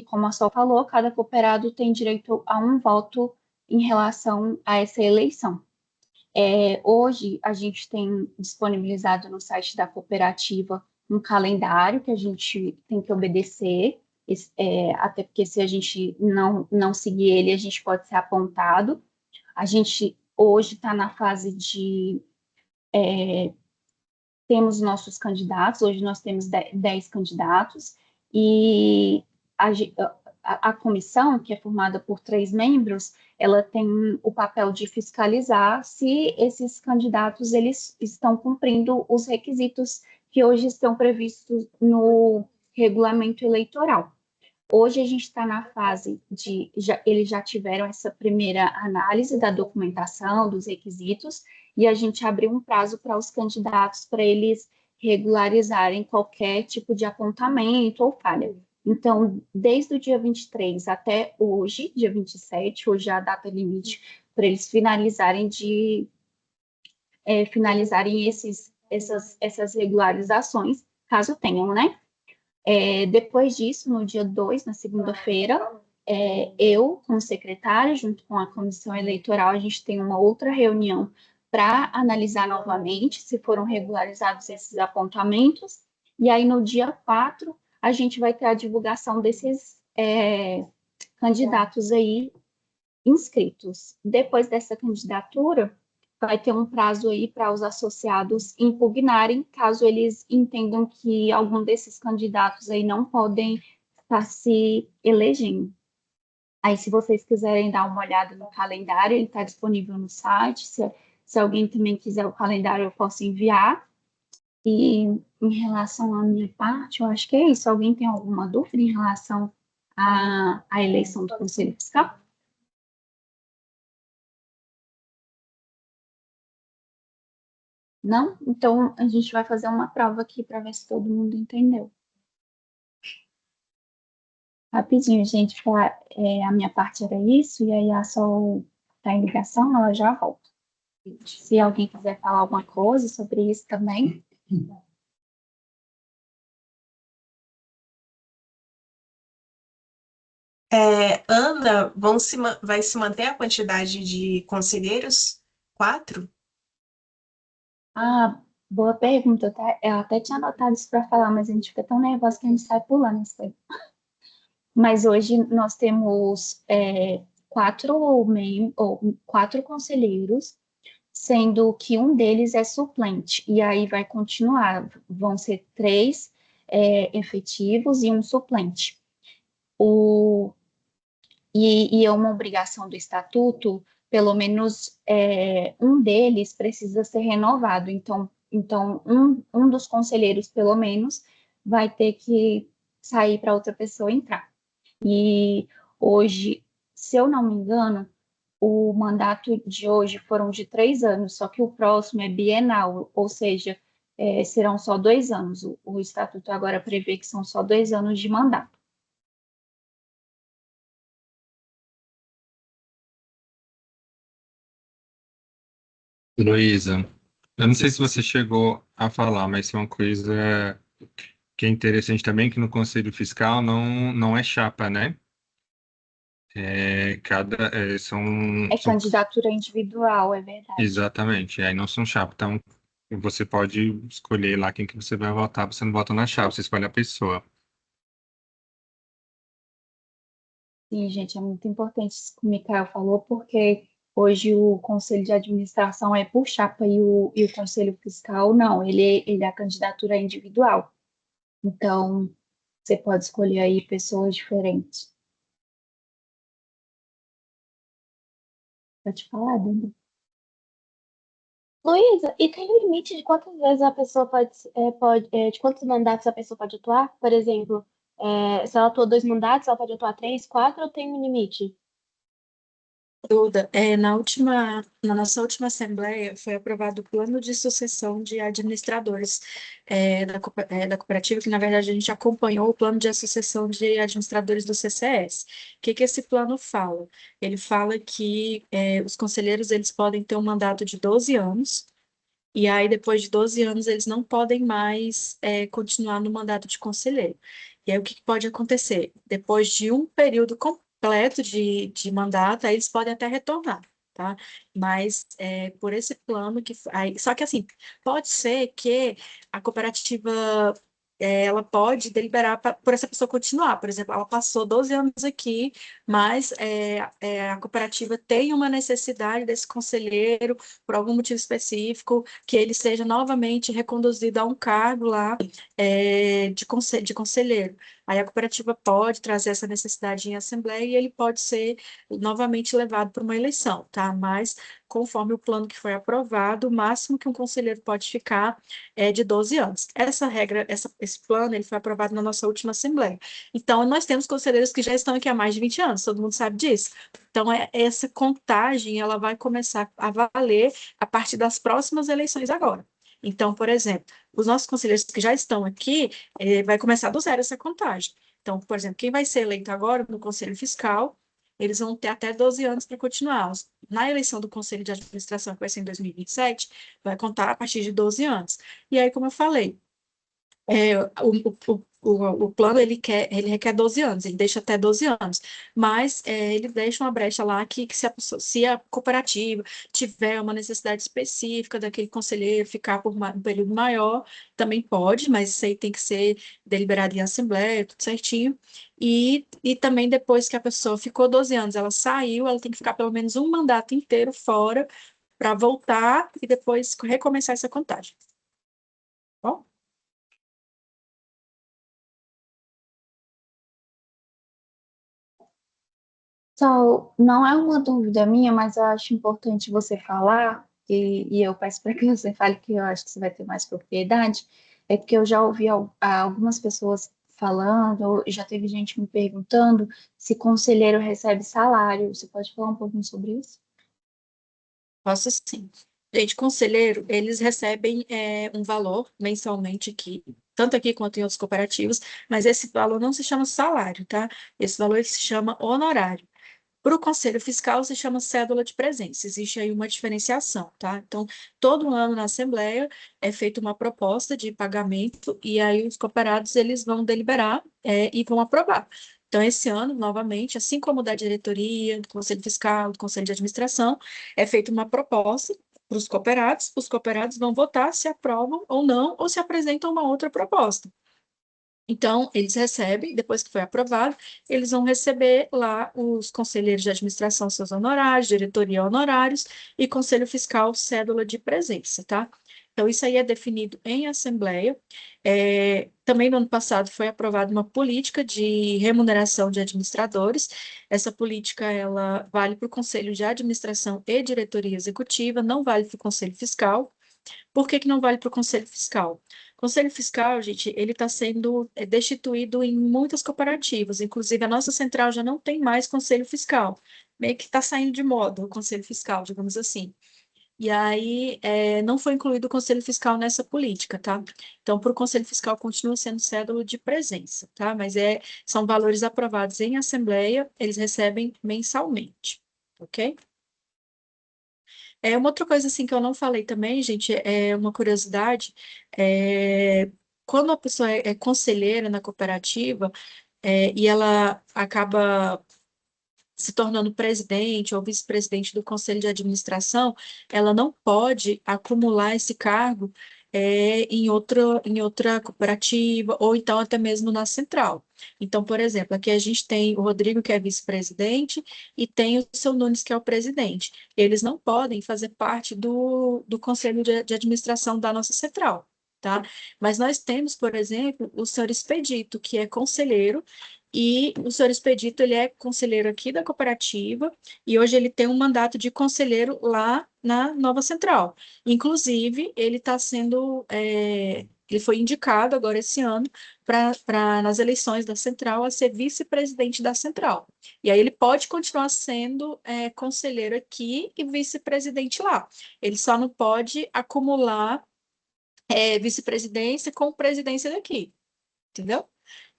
como a Sol falou, cada cooperado tem direito a um voto em relação a essa eleição. Hoje, a gente tem disponibilizado no site da cooperativa um calendário que a gente tem que obedecer, até porque se a gente não seguir ele, a gente pode ser apontado. A gente hoje está na fase de temos nossos candidatos, hoje nós temos 10 candidatos, e a comissão, que é formada por 3 membros, ela tem o papel de fiscalizar se esses candidatos eles estão cumprindo os requisitos que hoje estão previstos no regulamento eleitoral. Hoje a gente está na fase eles já tiveram essa primeira análise da documentação, dos requisitos, e a gente abriu um prazo para os candidatos para eles regularizarem qualquer tipo de apontamento ou falha. Então, desde o dia 23 até hoje, dia 27, hoje é a data limite para eles finalizarem essas regularizações, caso tenham, né? Depois disso, no dia 2, na segunda-feira, eu, como secretária, junto com a comissão eleitoral, a gente tem uma outra reunião para analisar novamente se foram regularizados esses apontamentos, e aí no dia 4, a gente vai ter a divulgação desses candidatos aí inscritos. Depois dessa candidatura, vai ter um prazo aí para os associados impugnarem, caso eles entendam que algum desses candidatos aí não podem estar se elegendo. Aí, se vocês quiserem dar uma olhada no calendário, ele está disponível no site. Se alguém também quiser o calendário, eu posso enviar. E em relação à minha parte, eu acho que é isso. Alguém tem alguma dúvida em relação à eleição do Conselho Fiscal? Não? Então, a gente vai fazer uma prova aqui para ver se todo mundo entendeu. Rapidinho, gente, a minha parte era isso, e aí a Sol tá em ligação, ela já volta. Se alguém quiser falar alguma coisa sobre isso também. Ana, vai se manter a quantidade de conselheiros? 4? Ah, boa pergunta, tá? Eu até tinha anotado isso para falar, mas a gente fica tão nervosa que a gente sai pulando isso aí. Mas hoje nós temos quatro conselheiros, sendo que um deles é suplente, e aí vai continuar, vão ser três efetivos e um suplente. E é uma obrigação do estatuto, pelo menos um deles precisa ser renovado. Então um dos conselheiros, pelo menos, vai ter que sair para outra pessoa entrar. E hoje, se eu não me engano, o mandato de hoje foram de 3 anos, só que o próximo é bienal, ou seja, serão só 2 anos. O estatuto agora prevê que são só 2 anos de mandato. Luísa, eu não sei se você chegou a falar, mas isso é uma coisa que é interessante também, que no Conselho Fiscal não é chapa, né? É candidatura individual, é verdade. Exatamente, aí não são chapa. Então, você pode escolher lá quem que você vai votar, você não vota na chapa, você escolhe a pessoa. Sim, gente, é muito importante isso que o Mikael falou, porque hoje o conselho de administração é por chapa e o conselho fiscal não, ele é a candidatura individual. Então, você pode escolher aí pessoas diferentes. Pode falar, Duda? Luísa, e tem um limite de quantas vezes a pessoa de quantos mandatos a pessoa pode atuar? Por exemplo, se ela atua 2 mandatos, ela pode atuar 3, 4 ou tem um limite? Duda, na nossa última assembleia foi aprovado o plano de sucessão de administradores da cooperativa, que na verdade a gente acompanhou o plano de sucessão de administradores do CCS. O que que esse plano fala? Ele fala que os conselheiros eles podem ter um mandato de 12 anos, e aí depois de 12 anos eles não podem mais continuar no mandato de conselheiro. E aí o que que pode acontecer? Depois de um período completo de mandato, aí eles podem até retornar, tá? Mas por esse plano só que assim, pode ser que a cooperativa ela pode deliberar por essa pessoa continuar. Por exemplo, ela passou 12 anos aqui, mas a cooperativa tem uma necessidade desse conselheiro por algum motivo específico, que ele seja novamente reconduzido a um cargo lá de conselheiro. Aí a cooperativa pode trazer essa necessidade em assembleia e ele pode ser novamente levado para uma eleição, tá? Mas conforme o plano que foi aprovado, o máximo que um conselheiro pode ficar é de 12 anos. Essa regra, esse plano, ele foi aprovado na nossa última assembleia. Então, nós temos conselheiros que já estão aqui há mais de 20 anos, todo mundo sabe disso. Então, essa contagem, ela vai começar a valer a partir das próximas eleições agora. Então, por exemplo, os nossos conselheiros que já estão aqui, vai começar do zero essa contagem. Então, por exemplo, quem vai ser eleito agora no Conselho Fiscal, eles vão ter até 12 anos para continuar. Na eleição do Conselho de Administração, que vai ser em 2027, vai contar a partir de 12 anos. E aí, como eu falei, o plano ele requer 12 anos, ele deixa até 12 anos, mas ele deixa uma brecha lá que se a cooperativa tiver uma necessidade específica daquele conselheiro ficar por um período maior, também pode, mas isso aí tem que ser deliberado em assembleia, tudo certinho. E também depois que a pessoa ficou 12 anos, ela saiu, ela tem que ficar pelo menos um mandato inteiro fora para voltar e depois recomeçar essa contagem. Bom? Só não é uma dúvida minha, mas eu acho importante você falar, e eu peço para que você fale, que eu acho que você vai ter mais propriedade, é porque eu já ouvi algumas pessoas falando, e já teve gente me perguntando se conselheiro recebe salário. Você pode falar um pouquinho sobre isso? Posso sim. Gente, conselheiro, eles recebem um valor mensalmente aqui, tanto aqui quanto em outros cooperativos, mas esse valor não se chama salário, tá? Esse valor se chama honorário. Para o Conselho Fiscal, se chama cédula de presença. Existe aí uma diferenciação, tá? Então, todo ano na Assembleia é feita uma proposta de pagamento e aí os cooperados eles vão deliberar e vão aprovar. Então, esse ano, novamente, assim como da diretoria, do Conselho Fiscal, do Conselho de Administração, é feita uma proposta para os cooperados vão votar se aprovam ou não, ou se apresentam uma outra proposta. Então, eles recebem, depois que foi aprovado, eles vão receber lá os conselheiros de administração seus honorários, diretoria honorários e conselho fiscal cédula de presença, tá? Então, isso aí é definido em assembleia. Também no ano passado foi aprovada uma política de remuneração de administradores. Essa política, ela vale para o conselho de administração e diretoria executiva, não vale para o conselho fiscal. Por que que não vale para o Conselho Fiscal? O Conselho Fiscal, gente, ele está sendo destituído em muitas cooperativas, inclusive a nossa central já não tem mais Conselho Fiscal, meio que está saindo de moda o Conselho Fiscal, digamos assim. E aí não foi incluído o Conselho Fiscal nessa política, tá? Então, para o Conselho Fiscal continua sendo cédula de presença, tá? Mas são valores aprovados em assembleia, eles recebem mensalmente, ok? Uma outra coisa assim que eu não falei também, gente, é uma curiosidade, quando a pessoa é conselheira na cooperativa, e ela acaba se tornando presidente ou vice-presidente do conselho de administração, ela não pode acumular esse cargo em outra cooperativa, ou então até mesmo na central. Então, por exemplo, aqui a gente tem o Rodrigo, que é vice-presidente, e tem o seu Nunes, que é o presidente. Eles não podem fazer parte do conselho de administração da nossa central. Tá? Mas nós temos, por exemplo, o senhor Expedito, que é conselheiro, e o senhor Expedito, ele é conselheiro aqui da cooperativa, e hoje ele tem um mandato de conselheiro lá na Nova Central. Inclusive, ele está sendo, ele foi indicado agora esse ano nas eleições da Central a ser vice-presidente da Central. E aí ele pode continuar sendo conselheiro aqui e vice-presidente lá. Ele só não pode acumular vice-presidência com presidência daqui, entendeu?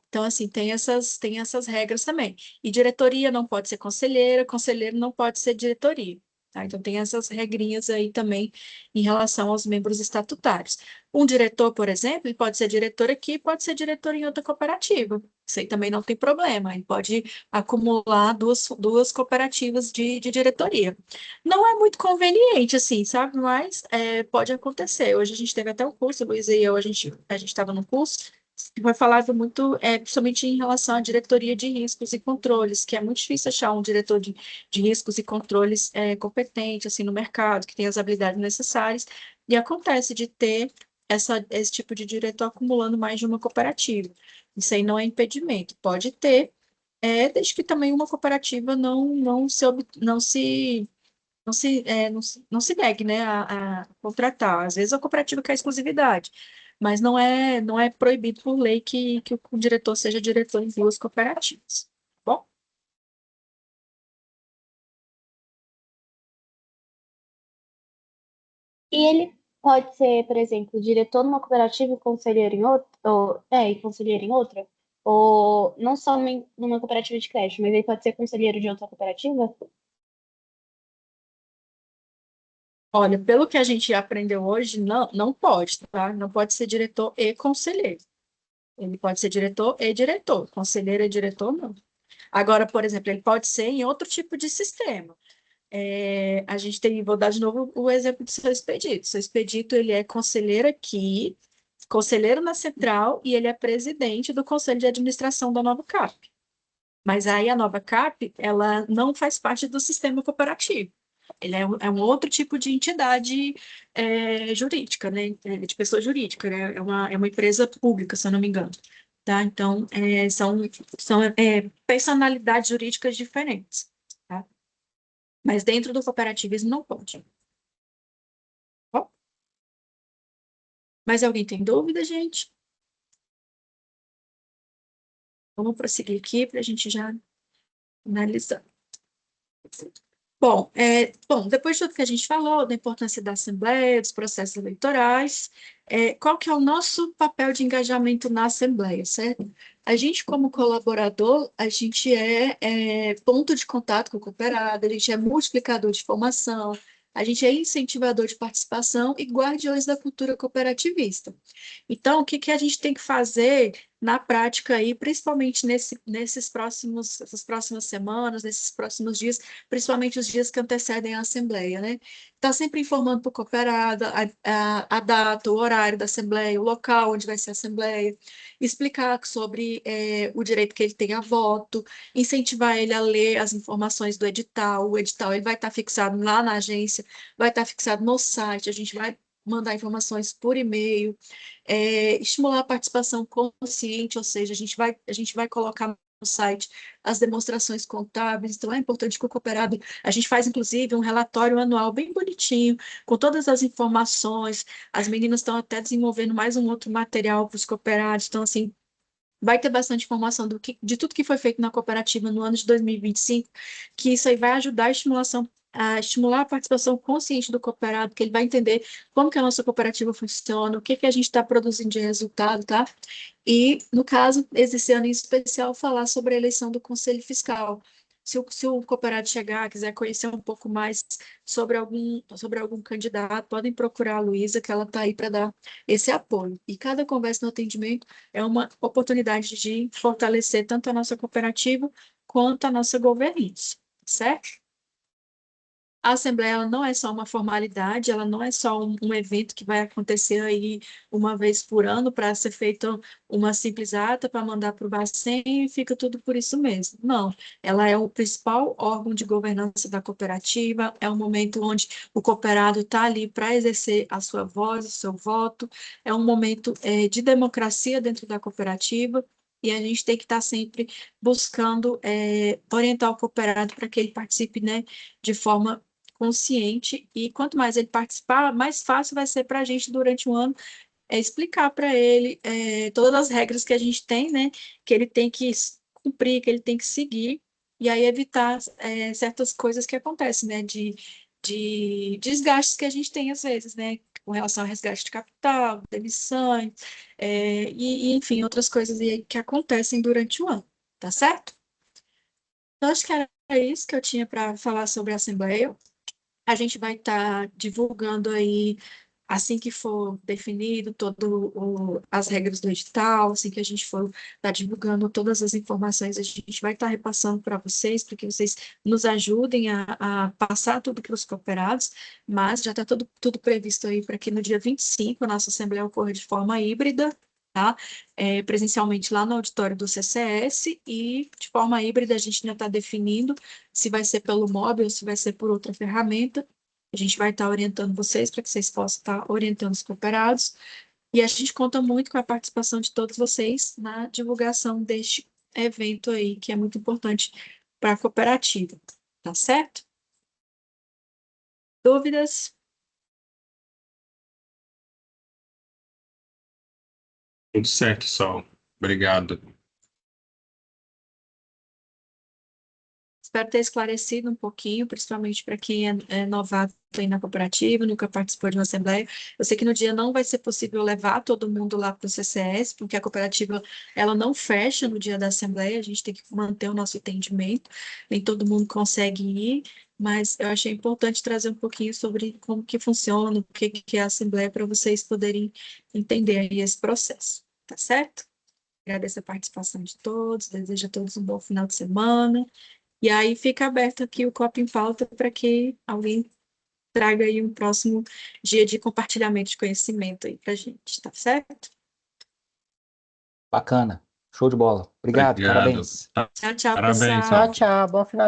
Então, assim, tem essas regras também. E diretoria não pode ser conselheira, conselheiro não pode ser diretoria. Tá? Então, tem essas regrinhas aí também em relação aos membros estatutários. Um diretor, por exemplo, ele pode ser diretor aqui, pode ser diretor em outra cooperativa. Isso aí também não tem problema. Ele pode acumular duas cooperativas de diretoria. Não é muito conveniente, assim, sabe? Mas pode acontecer. Hoje a gente teve até um curso, Luiz e eu, a gente estava no curso, que foi falado muito, principalmente em relação à diretoria de riscos e controles, que é muito difícil achar um diretor de riscos e controles competente, assim, no mercado, que tem as habilidades necessárias, e acontece de ter esse tipo de diretor acumulando mais de uma cooperativa. Isso aí não é impedimento, pode ter, desde que também uma cooperativa não se negue, né, a contratar. Às vezes a cooperativa quer exclusividade, mas não é proibido por lei que o diretor seja diretor em duas cooperativas. Bom, E ele pode ser, por exemplo, diretor numa cooperativa e conselheiro em outra, e conselheiro em outra, ou não só numa cooperativa de crédito, mas ele pode ser conselheiro de outra cooperativa? olha, pelo que a gente aprendeu hoje, não pode, tá? Não pode ser diretor e conselheiro. Ele pode ser diretor e diretor. Conselheiro e diretor, não. Agora, por exemplo, ele pode ser em outro tipo de sistema. A gente tem, vou dar de novo o exemplo do seu Expedito. Seu Expedito, ele é conselheiro aqui, conselheiro na central, e ele é presidente do conselho de administração da Nova CAP. Mas aí a Nova CAP, ela não faz parte do sistema cooperativo. Ele é um outro tipo de entidade jurídica, né? De pessoa jurídica, né? É uma empresa pública, se eu não me engano. Tá? Então, são personalidades jurídicas diferentes. Tá? Mas dentro do cooperativismo não pode. Bom, mas alguém tem dúvida, gente? Vamos prosseguir aqui para a gente já analisar. Bom, depois de tudo que a gente falou, da importância da Assembleia, dos processos eleitorais, qual que é o nosso papel de engajamento na Assembleia, certo? A gente, como colaborador, a gente é ponto de contato com o cooperado, a gente é multiplicador de informação, a gente é incentivador de participação e guardiões da cultura cooperativista. Então, o que que a gente tem que fazer na prática aí, principalmente essas próximas semanas, nesses próximos dias, principalmente os dias que antecedem a Assembleia, né? Está sempre informando para o cooperado a data, o horário da Assembleia, o local onde vai ser a Assembleia, explicar sobre o direito que ele tem a voto, incentivar ele a ler as informações do edital. O edital ele vai estar fixado lá na agência, vai estar fixado no site, a gente vai mandar informações por e-mail, estimular a participação consciente, ou seja, a gente vai colocar no site as demonstrações contábeis, então é importante que o cooperado, a gente faz inclusive um relatório anual bem bonitinho, com todas as informações, as meninas estão até desenvolvendo mais um outro material para os cooperados, então assim, vai ter bastante informação de tudo que foi feito na cooperativa no ano de 2025, que isso aí vai ajudar a estimular a participação consciente do cooperado, que ele vai entender como que a nossa cooperativa funciona, o que que a gente está produzindo de resultado, tá? E, no caso, esse ano em especial, falar sobre a eleição do Conselho Fiscal. Se o cooperado chegar, quiser conhecer um pouco mais sobre algum candidato, podem procurar a Luísa, que ela está aí para dar esse apoio. E cada conversa no atendimento é uma oportunidade de fortalecer tanto a nossa cooperativa quanto a nossa governança, certo? A Assembleia ela não é só uma formalidade, ela não é só um evento que vai acontecer aí uma vez por ano para ser feita uma simples ata para mandar para o Bacen e fica tudo por isso mesmo. Não, ela é o principal órgão de governança da cooperativa, é um momento onde o cooperado está ali para exercer a sua voz, o seu voto, é um momento de democracia dentro da cooperativa. E a gente tem que estar sempre buscando orientar o cooperado para que ele participe, né, de forma consciente, e quanto mais ele participar, mais fácil vai ser para a gente durante o ano explicar para ele todas as regras que a gente tem, né, que ele tem que cumprir, que ele tem que seguir, e aí evitar certas coisas que acontecem, né, de desgastes que a gente tem às vezes, né, com relação ao resgate de capital, demissões, enfim, outras coisas aí que acontecem durante o ano, tá certo? Então, acho que era isso que eu tinha para falar sobre a Assembleia. A gente vai estar divulgando aí, assim que for definido as regras do edital, assim que a gente for estar divulgando todas as informações, a gente vai estar repassando para que vocês nos ajudem a passar tudo para os cooperados, mas já está tudo previsto aí para que no dia 25 a nossa Assembleia ocorra de forma híbrida, tá? Presencialmente lá no auditório do CCS, e de forma híbrida a gente ainda está definindo se vai ser pelo móvel, se vai ser por outra ferramenta. A gente vai estar orientando vocês para que vocês possam estar orientando os cooperados. E a gente conta muito com a participação de todos vocês na divulgação deste evento aí, que é muito importante para a cooperativa. Tá certo? Dúvidas? Tudo certo, Sol. Obrigado. Espero ter esclarecido um pouquinho, principalmente para quem é novato aí na cooperativa, nunca participou de uma assembleia. Eu sei que no dia não vai ser possível levar todo mundo lá para o CCS, porque a cooperativa ela não fecha no dia da assembleia, a gente tem que manter o nosso atendimento, nem todo mundo consegue ir, mas eu achei importante trazer um pouquinho sobre como que funciona, o que é a assembleia, para vocês poderem entender aí esse processo, tá certo? Agradeço a participação de todos, desejo a todos um bom final de semana. E aí fica aberto aqui o Copo em Pauta para que alguém traga aí um próximo dia de compartilhamento de conhecimento aí para a gente, tá certo? Bacana. Show de bola. Obrigado, Obrigado. parabéns. Tchau, tchau, Parabéns, pessoal. Sol. Tchau, tchau. Bom final